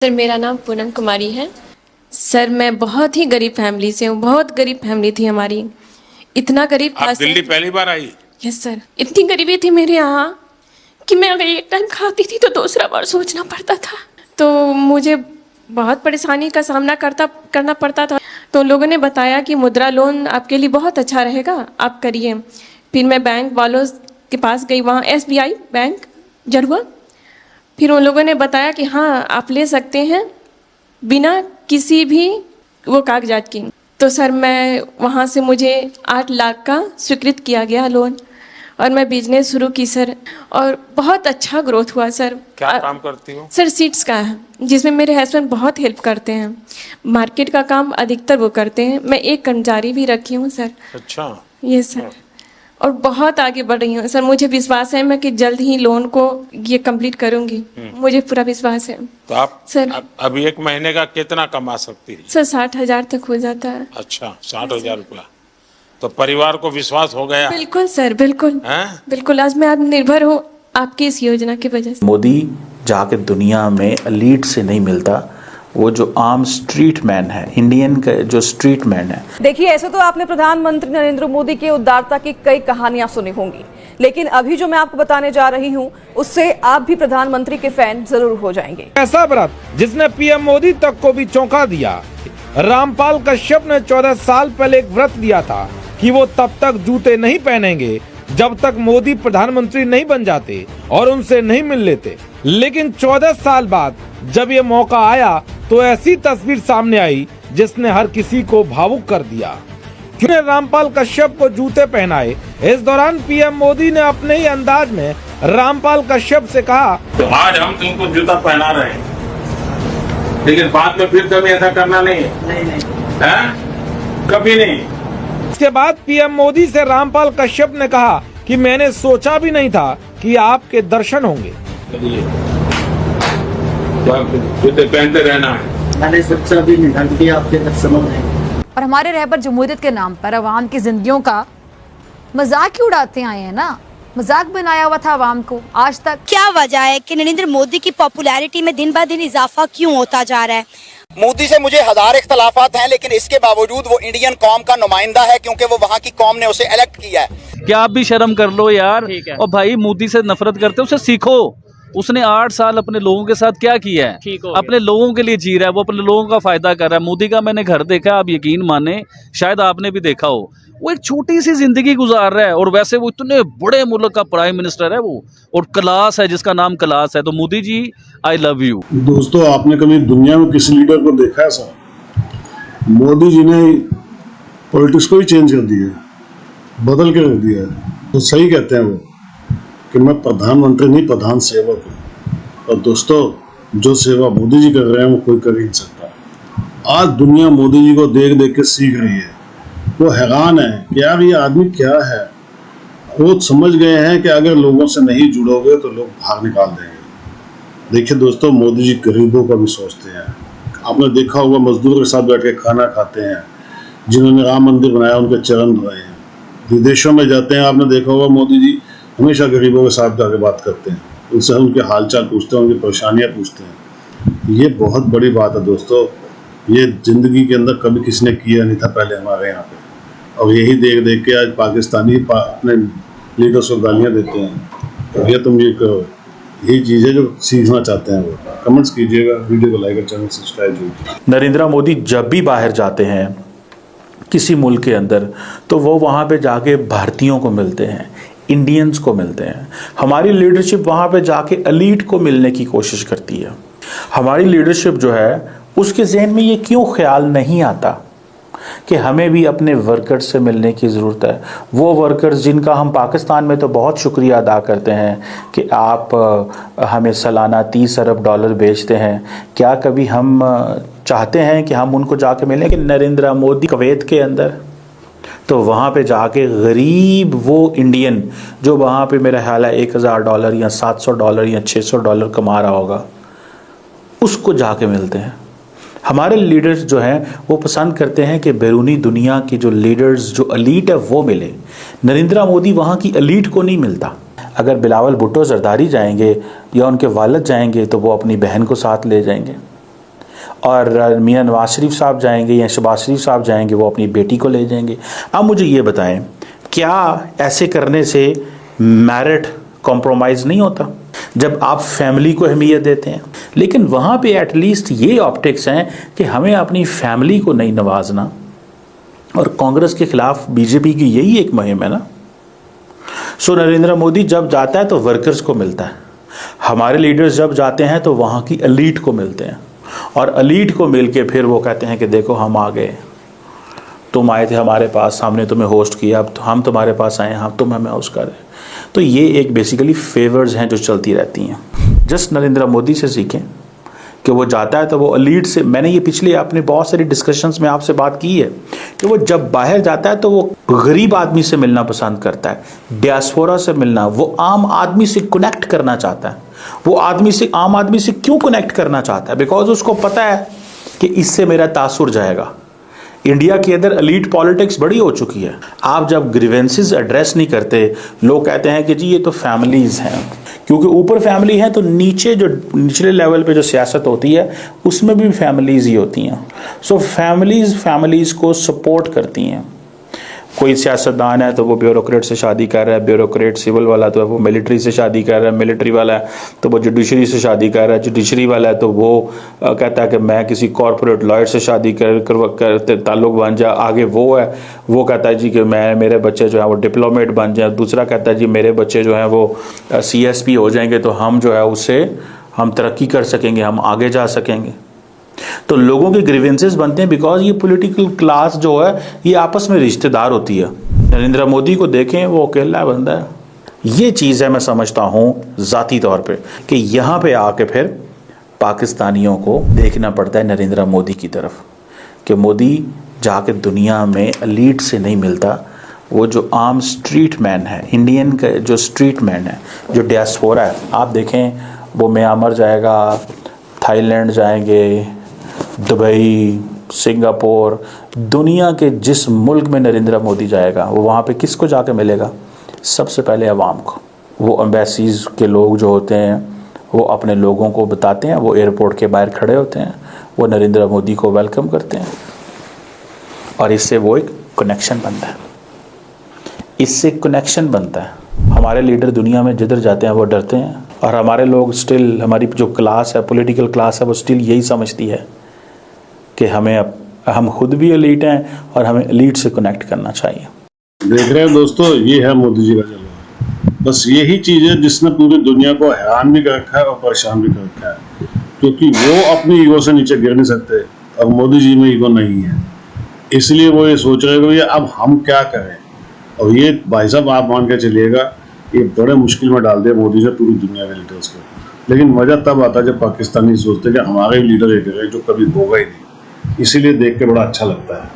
Sir मेरा नाम पूनम कुमारी है। सर मैं बहुत ही गरीब फैमिली से हूँ, बहुत गरीब फैमिली थी हमारी। इतना गरीब था आप दिल्ली सर। पहली बार आई? यस सर, इतनी गरीबी थी मेरे यहाँ कि मैं अगर एक टाइम खाती थी तो दूसरा बार सोचना पड़ता था। तो मुझे बहुत परेशानी का सामना करना पड़ता था। तो लोगों ने बताया कि मुद्रा लोन आपके लिए बहुत अच्छा रहेगा, आप करिए। फिर मैं बैंक वालों के पास गई, वहाँ SBI बैंक जरुआ। फिर उन लोगों ने बताया कि हाँ आप ले सकते हैं बिना किसी भी वो कागजात की। तो सर मैं वहाँ से मुझे 8 लाख का स्वीकृत किया गया लोन, और मैं बिजनेस शुरू की सर, और बहुत अच्छा ग्रोथ हुआ सर। क्या काम करती हो? सर सीड्स का है, जिसमें मेरे हस्बैंड बहुत हेल्प करते हैं। मार्केट का काम अधिकतर वो करते हैं, मैं एक कर्मचारी भी रखी हूँ सर। अच्छा। ये सर, और बहुत आगे बढ़ रही हूँ सर। मुझे विश्वास है मैं कि जल्द ही लोन को ये कंप्लीट करूँगी, मुझे पूरा विश्वास है। तो आप सर अभी एक महीने का कितना कमा सकती है? सर 60,000 तक हो जाता है। अच्छा, 60,000 रुपया। तो परिवार को विश्वास हो गया? बिल्कुल सर, बिल्कुल हैं? बिल्कुल। आज मैं आत्मनिर्भर हूँ आपकी इस योजना की वजह से। मोदी जाके दुनिया में एलीट से नहीं मिलता, वो जो आम स्ट्रीट मैन है, इंडियन का जो स्ट्रीट मैन है। देखिए, ऐसे तो आपने प्रधानमंत्री नरेंद्र मोदी की उदारता की कई कहानियां सुनी होंगी, लेकिन अभी जो मैं आपको बताने जा रही हूं उससे आप भी प्रधानमंत्री के फैन जरूर हो जाएंगे। ऐसा व्रत जिसने पीएम मोदी तक को भी चौंका दिया। रामपाल कश्यप ने 14 साल पहले एक व्रत लिया था कि वो तब तक जूते नहीं पहनेंगे जब तक मोदी प्रधानमंत्री नहीं बन जाते और उनसे नहीं मिल लेते। लेकिन 14 साल बाद जब ये मौका आया तो ऐसी तस्वीर सामने आई जिसने हर किसी को भावुक कर दिया। क्यों रामपाल कश्यप को जूते पहनाए। इस दौरान पीएम मोदी ने अपने ही अंदाज में रामपाल कश्यप से कहा, तो आज हम तुमको जूता पहना रहे हैं, लेकिन बाद में फिर कभी ऐसा करना नहीं है? कभी नहीं। इसके बाद पीएम मोदी से रामपाल कश्यप ने कहा कि मैंने सोचा भी नहीं था कि आपके दर्शन होंगे। जूते पहनते रहना है। मैंने सोचा भी नहीं था कि आपके दर्शन होंगे। और हमारे रहबर जमहूरियत के नाम पर अवाम की जिंदगियों का मजाक ही उड़ाते आए हैं ना। मजाक बनाया हुआ था अवाम को आज तक। क्या वजह है कि नरेंद्र मोदी की पॉपुलैरिटी में दिन ब दिन इजाफा क्यों होता जा रहा है? मोदी से मुझे हजार इख्तलाफात हैं, लेकिन इसके बावजूद वो इंडियन कौम का नुमाइंदा है, क्योंकि वो वहाँ की कौम ने उसे इलेक्ट किया है। क्या आप भी शर्म कर लो यार। और भाई मोदी से नफरत करते हो, उससे सीखो। उसने 8 साल अपने लोगों के साथ क्या किया है? अपने लोगों के लिए जी रहा है, वो अपने लोगों का फायदा कर रहा है। मोदी का मैंने घर देखा, आप यकीन माने, शायद आपने भी देखा हो। वो एक छोटी सी जिंदगी गुजार रहा है, और वैसे वो इतने बड़े मुल्क का प्राइम मिनिस्टर है वो, और क्लास है जिसका नाम क्लास है। तो Modi ji I love you. दोस्तों, आपने कभी दुनिया में किसी लीडर को देखा है सर? मोदी जी ने पॉलिटिक्स को ही चेंज कर दिया, बदल के रख दिया है। तो सही कहते हैं वो कि मैं प्रधानमंत्री नहीं, प्रधान सेवक हूँ। और दोस्तों, जो सेवा मोदी जी कर रहे हैं वो कोई कर ही नहीं सकता। आज दुनिया मोदी जी को देख देख के सीख रही है। वो हैरान है कि यार ये आदमी क्या है। खुद समझ गए हैं कि अगर लोगों से नहीं जुड़ोगे तो लोग बाहर निकाल देंगे। देखिए दोस्तों, मोदी जी गरीबों का भी सोचते हैं। आपने देखा होगा मजदूरों के साथ बैठ के खाना खाते हैं, जिन्होंने राम मंदिर बनाया उनके चरण धोए हैं। विदेशों में जाते हैं, आपने देखा होगा मोदी जी हमेशा गरीबों के साथ जाकर बात करते हैं, उनसे उनके हालचाल पूछते हैं, उनकी परेशानियां पूछते हैं। ये बहुत बड़ी बात है दोस्तों। ये जिंदगी के अंदर कभी किसी ने किया नहीं था पहले हमारे यहाँ पे। और यही देख देख के आज पाकिस्तानी अपने लीडर्स को गालियाँ देते हैं। तो ये तुम ये करो, यही चीज़ है जो सीखना चाहते हैं वो। कमेंट्स कीजिएगा, वीडियो को लाइक और चैनल सब्सक्राइब कीजिए। नरेंद्र मोदी जब भी बाहर जाते हैं किसी मुल्क के अंदर, तो वो वहाँ पे जाके भारतीयों को मिलते हैं, इंडियंस को मिलते हैं। हमारी लीडरशिप वहाँ पे जाके एलीट को मिलने की कोशिश करती है। हमारी लीडरशिप जो है उसके जहन में ये क्यों ख्याल नहीं आता कि हमें भी अपने वर्कर्स से मिलने की ज़रूरत है। वो वर्कर्स जिनका हम पाकिस्तान में तो बहुत शुक्रिया अदा करते हैं कि आप हमें सालाना 30 अरब डॉलर बेचते हैं। क्या कभी हम चाहते हैं कि हम उनको जाके मिलें? कि नरेंद्र मोदी कुवैत के अंदर, तो वहाँ पे जाके गरीब वो इंडियन जो वहाँ पे मेरा ख्याल है $1000 या $700 या $600 कमा रहा होगा, उसको जाके मिलते हैं। हमारे लीडर्स जो हैं वो पसंद करते हैं कि बैरूनी दुनिया की जो लीडर्स, जो एलीट है, वो मिले। नरेंद्र मोदी वहाँ की एलीट को नहीं मिलता। अगर बिलावल भुट्टो जरदारी जाएंगे या उनके वालिद जाएंगे तो वो अपनी बहन को साथ ले जाएंगे। और मियां नवाज शरीफ साहब जाएंगे या शहबाज शरीफ साहब जाएंगे, वो अपनी बेटी को ले जाएंगे। अब मुझे ये बताएं, क्या ऐसे करने से मैरिट कॉम्प्रोमाइज़ नहीं होता जब आप फैमिली को अहमियत देते हैं? लेकिन वहाँ पे एटलीस्ट ये ऑप्टिक्स हैं कि हमें अपनी फैमिली को नहीं नवाजना, और कांग्रेस के खिलाफ बीजेपी की यही एक मुहिम है ना। सो नरेंद्र मोदी जब जाता है तो वर्कर्स को मिलता है, हमारे लीडर्स जब जाते हैं तो वहाँ की एलीट को मिलते हैं, और एलीट को मिल के फिर वो कहते हैं कि देखो हम आ गए, तुम आए थे हमारे पास, हमने तुम्हें होस्ट किया, अब हम तुम्हारे पास आए, हम तुम हमें होस्ट कर रहे। तो ये एक बेसिकली फेवर्स हैं जो चलती रहती हैं। जस्ट नरेंद्र मोदी से सीखें कि वो जाता है तो वो एलीट से, मैंने ये पिछले अपने बहुत सारी डिस्कशंस में आपसे बात की है कि वो जब बाहर जाता है तो वो गरीब आदमी से मिलना पसंद करता है, डियास्पोरा से मिलना, वो आम आदमी से कनेक्ट करना चाहता है। वो आम आदमी से क्यों कनेक्ट करना चाहता है? बिकॉज उसको पता है कि इससे मेरा तासुर जाएगा। इंडिया के अंदर एलीट पॉलिटिक्स बड़ी हो चुकी है। आप जब ग्रीवेंसेस एड्रेस नहीं करते, लोग कहते हैं कि जी ये तो फैमिलीज़ हैं, क्योंकि ऊपर फैमिली है तो नीचे जो निचले लेवल पे जो सियासत होती है उसमें भी फैमिलीज़ ही होती हैं। सो फैमिलीज़ को सपोर्ट करती हैं। कोई सियासतदान है तो वो ब्यूरोक्रेट से शादी कर रहा है, ब्यूरोक्रेट सिविल वाला तो वो मिलिट्री से शादी कर रहा है, मिलिट्री वाला है तो वो जुडिशरी से शादी कर रहा है, जुडिशरी वाला है तो वो कहता है कि मैं किसी कॉर्पोरेट लॉयर से शादी कर ताल्लुक बन जा। आगे वो है, वो कहता है जी कि मेरे बच्चे जो है वो डिप्लोमेट बन जाए। दूसरा कहता है जी मेरे बच्चे जो हैं वो CSP हो जाएंगे तो हम जो है उससे हम तरक्की कर सकेंगे, हम आगे जा सकेंगे। तो लोगों के ग्रीवेंसेस बनते हैं बिकॉज ये पॉलिटिकल क्लास जो है ये आपस में रिश्तेदार होती है। नरेंद्र मोदी को देखें, वो अकेला बंदा है। ये चीज़ है, मैं समझता हूँ ज़ाती तौर पे कि यहाँ पे आके फिर पाकिस्तानियों को देखना पड़ता है नरेंद्र मोदी की तरफ, कि मोदी जाके दुनिया में एलीट से नहीं मिलता। वो जो आम स्ट्रीट मैन है, इंडियन का जो स्ट्रीट मैन है, जो डियास्पोरा है, आप देखें वो म्यांमार जाएगा, थाईलैंड जाएंगे, दुबई, सिंगापुर, दुनिया के जिस मुल्क में नरेंद्र मोदी जाएगा वो वहाँ पे किसको जाके मिलेगा? सबसे पहले अवाम को। वो एम्बेसीज के लोग जो होते हैं वो अपने लोगों को बताते हैं, वो एयरपोर्ट के बाहर खड़े होते हैं, वो नरेंद्र मोदी को वेलकम करते हैं, और इससे वो एक कनेक्शन बनता है। इससे कनेक्शन बनता है। हमारे लीडर दुनिया में जिधर जाते हैं वो डरते हैं, और हमारे लोग स्टिल, हमारी जो क्लास है, पॉलिटिकल क्लास है, वो स्टिल यही समझती है कि हम खुद भी एलीट हैं और हमें एलीट से कनेक्ट करना चाहिए। देख रहे हैं दोस्तों, ये है मोदी जी का जलवा। बस यही चीज़ है जिसने पूरी दुनिया को हैरान भी कर रखा है और परेशान भी कर रखा है, क्योंकि वो अपनी ईगो से नीचे गिर नहीं सकते और मोदी जी में ईगो नहीं है। इसलिए वो ये सोच रहे हो अब हम क्या करें। और ये भाई साहब आप मान के चलिएगा, ये बड़े मुश्किल में डाल दिया मोदी से पूरी दुनिया के लीडर्स को। लेकिन मजा तब आता है जब पाकिस्तानी सोचते कि हमारे लीडर एक है जो कभी होगा ही नहीं। इसीलिए देख के बड़ा अच्छा लगता है।